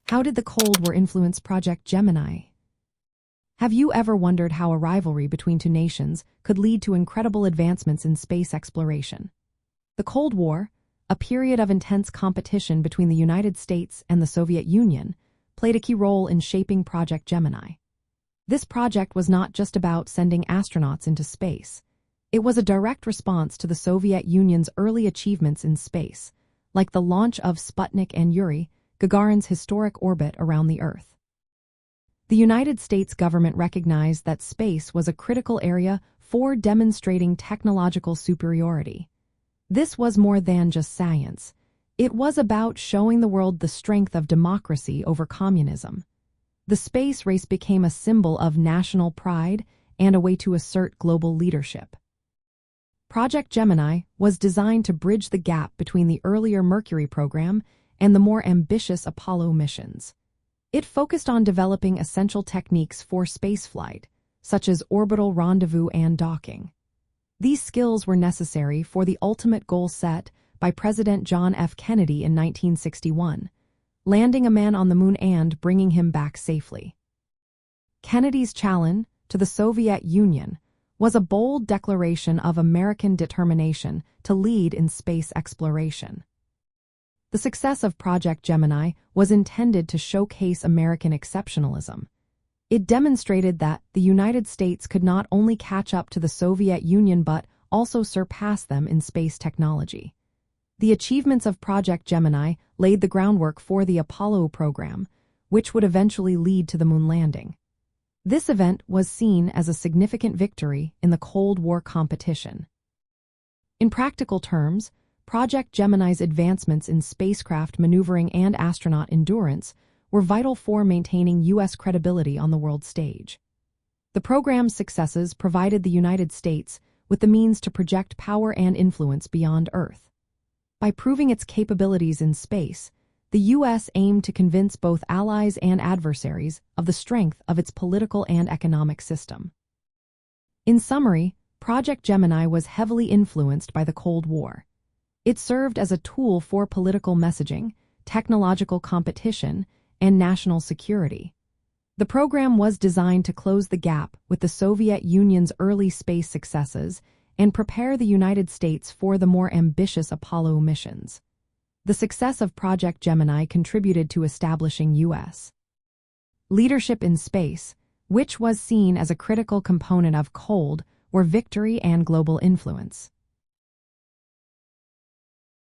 How did the Cold War influence Project Gemini? Have you ever wondered how a rivalry between two nations could lead to incredible advancements in space exploration? The Cold War, a period of intense competition between the United States and the Soviet Union, played a key role in shaping Project Gemini. This project was not just about sending astronauts into space. It was a direct response to the Soviet Union's early achievements in space, like the launch of Sputnik and Yuri, Gagarin's historic orbit around the Earth. The United States government recognized that space was a critical area for demonstrating technological superiority. This was more than just science. It was about showing the world the strength of democracy over communism. The space race became a symbol of national pride and a way to assert global leadership. Project Gemini was designed to bridge the gap between the earlier Mercury program and the more ambitious Apollo missions. It focused on developing essential techniques for spaceflight, such as orbital rendezvous and docking. These skills were necessary for the ultimate goal set by President John F. Kennedy in 1961, landing a man on the moon and bringing him back safely. Kennedy's challenge to the Soviet Union was a bold declaration of American determination to lead in space exploration. The success of Project Gemini was intended to showcase American exceptionalism. It demonstrated that the United States could not only catch up to the Soviet Union but also surpass them in space technology. The achievements of Project Gemini laid the groundwork for the Apollo program, which would eventually lead to the moon landing. This event was seen as a significant victory in the Cold War competition. In practical terms, Project Gemini's advancements in spacecraft maneuvering and astronaut endurance were vital for maintaining U.S. credibility on the world stage. The program's successes provided the United States with the means to project power and influence beyond Earth. By proving its capabilities in space, the U.S. aimed to convince both allies and adversaries of the strength of its political and economic system. In summary, Project Gemini was heavily influenced by the Cold War. It served as a tool for political messaging, technological competition, and national security. The program was designed to close the gap with the Soviet Union's early space successes and prepare the United States for the more ambitious Apollo missions. The success of Project Gemini contributed to establishing U.S. leadership in space, which was seen as a critical component of Cold War victory and global influence.